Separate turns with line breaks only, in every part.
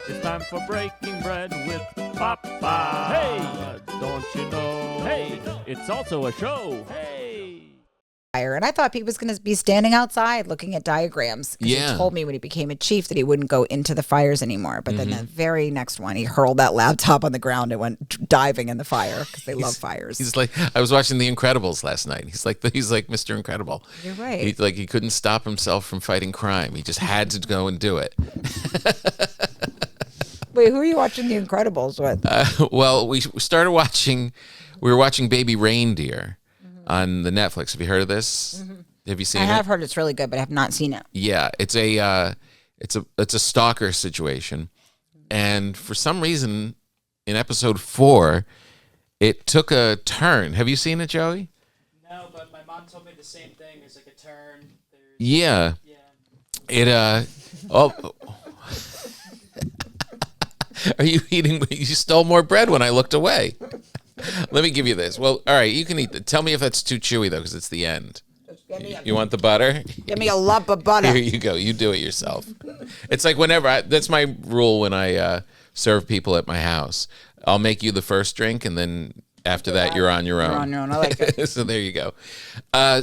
It's time for breaking bread with Papa. Hey, don't you know? Hey, it's also a show. Hey.
And I thought he was going to be standing outside looking at diagrams.
Yeah.
He told me when he became a chief that he wouldn't go into the fires anymore. But then the very next one, he hurled that laptop on the ground and went diving in the fire because they love fires.
He's like, I was watching The Incredibles last night. He's like Mr. Incredible.
You're right.
He couldn't stop himself from fighting crime. He just had to go and do it.
Wait, who are you watching The Incredibles with?
Well, we started watching. We were watching Baby Reindeer on the Netflix. Have you heard of this? Have you seen it?
I have heard it's really good, but I have not seen it.
Yeah, it's a stalker situation, and for some reason, in episode 4, it took a turn. Have you seen it, Joey?
No, but my mom told me the same thing. There's like a turn.
Yeah.
Yeah.
Are you eating? You stole more bread when I looked away. Let me give you this. Well, all right, you can eat. Tell me if that's too chewy though, because it's the end. You want the butter?
Give me a lump of butter.
Here you go. You do it yourself. It's like that's my rule when I serve people at my house. I'll make you the first drink, and then after that, you're on your own.
You're on your own. I like it.
So there you go.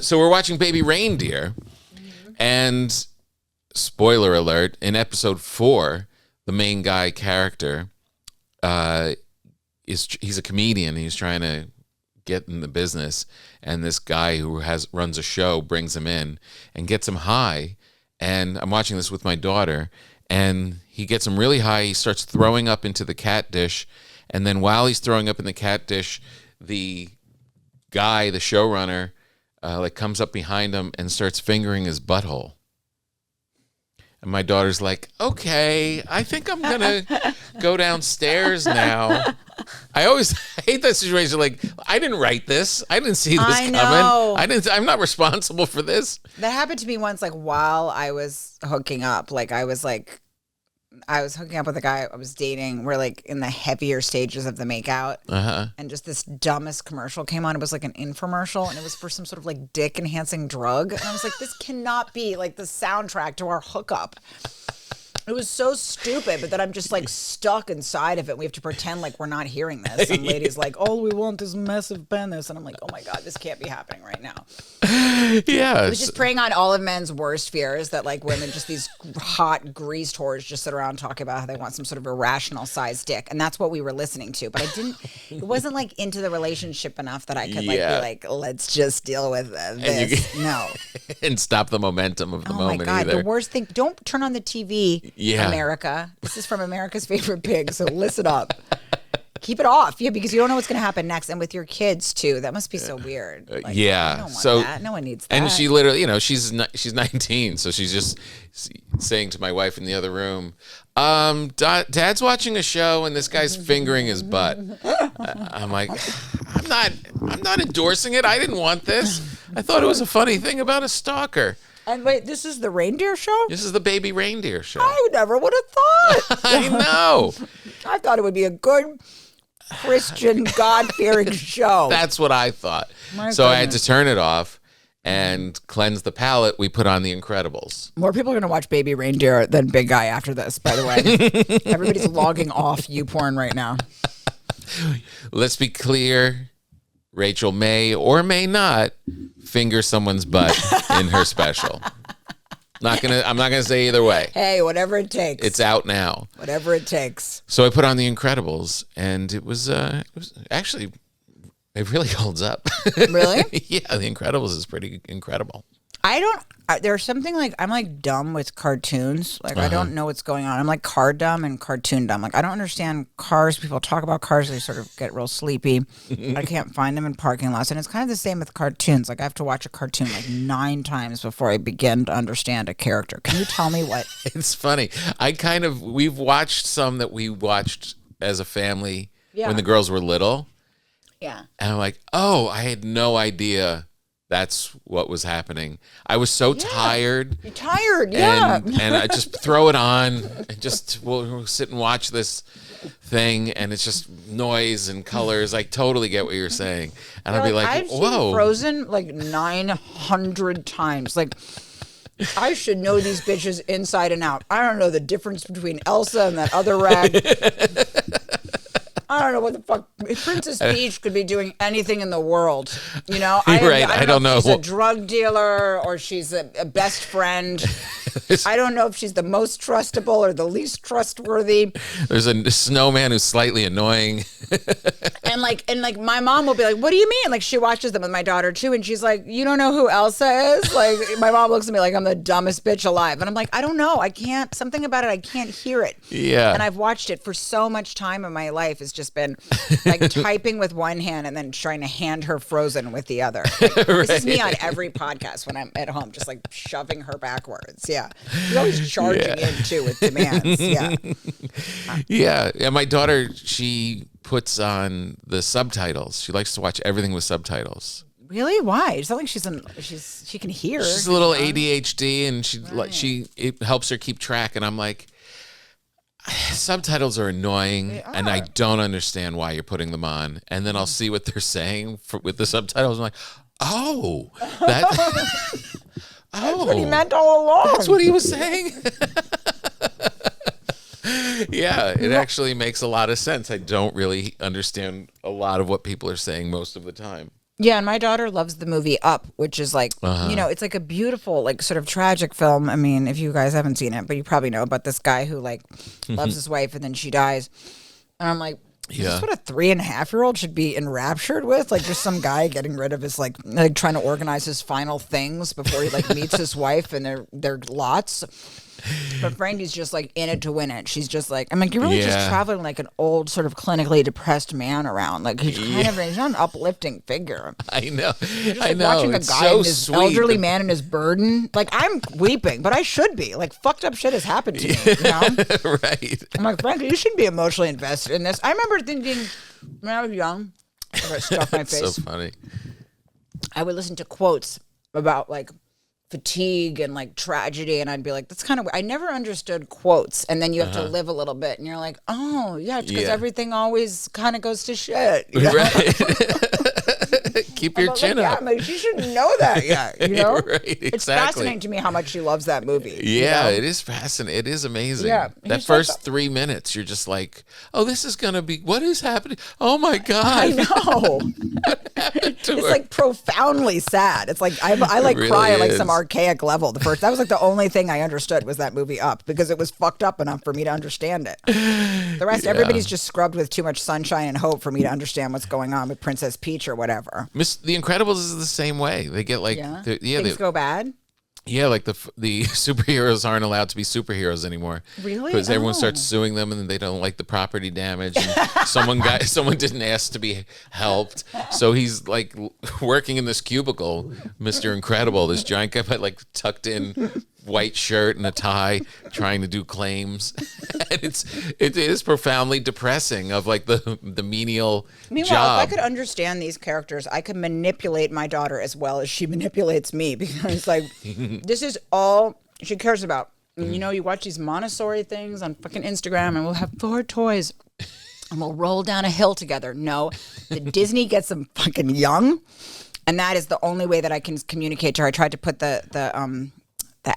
So we're watching Baby Reindeer, and spoiler alert, in episode 4, the main guy character he's a comedian. He's trying to get in the business, and this guy who runs a show brings him in and gets him high. And I'm watching this with my daughter, and he gets him really high. He starts throwing up into the cat dish, and then while he's throwing up in the cat dish, the guy, the showrunner, comes up behind him and starts fingering his butthole. And my daughter's like, okay, I think I'm going to go downstairs now. I hate that situation. Like, I didn't write this. I didn't see this coming. I'm not responsible for this.
That happened to me once, like, while I was hooking up. Like, I was hooking up with a guy I was dating. We're, like, in the heavier stages of the makeout. And just this dumbest commercial came on. It was, like, an infomercial, and it was for some sort of, like, dick-enhancing drug. And I was like, this cannot be, like, the soundtrack to our hookup. It was so stupid, but then I'm just like stuck inside of it. We have to pretend like we're not hearing this. Some lady's like, all we want is massive penis. And I'm like, oh my God, this can't be happening right now.
Yeah.
It was just preying on all of men's worst fears that like women, just these hot greased whores just sit around talking about how they want some sort of irrational sized dick. And that's what we were listening to. But it wasn't like into the relationship enough that I could like be like, let's just deal with this. No.
And stop the momentum of the moment.
Oh my God,
either.
the worst thing, don't turn on the TV.
Yeah.
America. This is from America's Favorite Pig, so listen up. Keep it off, because you don't know what's going to happen next, and with your kids too. That must be so weird. Like,
yeah.
I don't want that. No one needs that.
And she literally, she's 19, so she's just saying to my wife in the other room, Dad's watching a show, and this guy's fingering his butt. I'm like, I'm not endorsing it. I didn't want this. I thought it was a funny thing about a stalker.
And wait, this is the reindeer show?
This is the Baby Reindeer show.
I never would have thought.
I know.
I thought it would be a good Christian, God-fearing show.
That's what I thought.
My
so
goodness.
I had to turn it off and cleanse the palate. We put on The Incredibles.
More people are going to watch Baby Reindeer than Big Guy after this, by the way. Everybody's logging off YouPorn right now.
Let's be clear. Rachel may or may not finger someone's butt in her special. I'm not gonna say either way.
Hey, whatever it takes.
It's out now.
Whatever it takes.
So I put on The Incredibles, and it was actually, it really holds up.
Really?
Yeah, The Incredibles is pretty incredible.
There's something like, I'm like dumb with cartoons. Like, I don't know what's going on. I'm like car dumb and cartoon dumb. Like, I don't understand cars. People talk about cars. They sort of get real sleepy. I can't find them in parking lots. And it's kind of the same with cartoons. Like, I have to watch a cartoon like 9 times before I begin to understand a character. Can you tell me what?
It's funny. We've watched some that we watched as a family when the girls were little.
Yeah.
And I'm like, oh, I had no idea that's what was happening. I was so tired.
You're tired, yeah.
And I just throw it on and just we'll sit and watch this thing, and it's just noise and colors. I totally get what you're saying. And I'd be like,
I've
whoa.
seen Frozen like 900 times. Like, I should know these bitches inside and out. I don't know the difference between Elsa and that other rag. I don't know what the fuck. Princess Peach could be doing anything in the world. You know?
I don't know.
If she's a drug dealer or she's a best friend. I don't know if she's the most trustable or the least trustworthy.
There's a snowman who's slightly annoying.
And like my mom will be like, what do you mean? Like she watches them with my daughter too. And she's like, you don't know who Elsa is? Like my mom looks at me like I'm the dumbest bitch alive. And I'm like, I don't know. I can't, something about it. I can't hear it.
Yeah.
And I've watched it for so much time in my life. It's just been like typing with one hand and then trying to hand her Frozen with the other. Like, This is me on every podcast when I'm at home, just like shoving her backwards. Yeah. She's always charging in too with demands. Yeah.
Yeah. My daughter, she puts on the subtitles. She likes to watch everything with subtitles.
Really? Why? It's not like she can hear.
She's a little ADHD, and it helps her keep track. And I'm like, subtitles are annoying, and I don't understand why you're putting them on. And then I'll see what they're saying with the subtitles. I'm like, oh, that.
That's what he meant all along.
That's what he was saying. Yeah, it actually makes a lot of sense. I don't really understand a lot of what people are saying most of the time.
Yeah, and my daughter loves the movie Up, which is like, it's like a beautiful, like sort of tragic film. I mean, if you guys haven't seen it, but you probably know about this guy who like loves his wife and then she dies. And I'm like, is this what a 3.5-year-old should be enraptured with? Like just some guy getting rid of his like trying to organize his final things before he like meets his wife and their lots. But Frankie's just like in it to win it. She's just like, I'm like, you're really just traveling like an old sort of clinically depressed man around. Like he's he's not an uplifting figure.
I know.
You're just, like, watching a guy and his elderly man and his burden. Like I'm weeping, but I should be. Like fucked up shit has happened to me. You know?
Right.
I'm like, Frankie, you should be emotionally invested in this. I remember thinking when I was young, I stuffed my face.
So funny.
I would listen to quotes about like fatigue and like tragedy, and I'd be like, that's kind of, I never understood quotes, and then you have to live a little bit and you're like, oh yeah, it's because everything always kind of goes to shit, you know? Right.
Keep your chin up.
Yeah, she shouldn't know that yet, you know?
Right, exactly.
It's fascinating to me how much she loves that movie.
Yeah,
you know?
It is fascinating. It is amazing.
Yeah.
That first 3 minutes, you're just like, oh, this is going to be, what is happening? Oh my God.
I know. It's like profoundly sad. It's like, I like really cry at like some archaic level. That was like the only thing I understood was that movie Up, because it was fucked up enough for me to understand it. The rest, everybody's just scrubbed with too much sunshine and hope for me to understand what's going on with Princess Peach or whatever.
The Incredibles is the same way. They get like,
things go bad.
Yeah, like the superheroes aren't allowed to be superheroes anymore.
Really?
Because everyone starts suing them, and they don't like the property damage. And someone didn't ask to be helped, so he's like working in this cubicle, Mr. Incredible, this giant guy, but like tucked in white shirt and a tie, trying to do claims, and it is profoundly depressing. Of like the menial
Meanwhile,
job.
if I could understand these characters, I could manipulate my daughter as well as she manipulates me, because like this is all she cares about. You know, you watch these Montessori things on fucking Instagram, and we'll have 4 toys and we'll roll down a hill together. No, the Disney gets them fucking young, and that is the only way that I can communicate to her. I tried to put the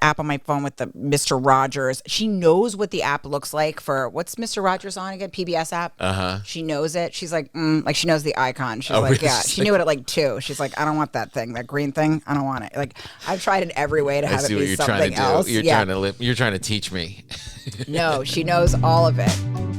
app on my phone with the Mr. Rogers. She knows what the app looks like for, what's Mr. Rogers on again? PBS app? She knows it. She's like, like she knows the icon. She's like, really? Yeah. She knew it at like 2. She's like, I don't want that thing, that green thing. I don't want it. Like I've tried in every way to have it be something else.
You're trying to teach me.
No, she knows all of it.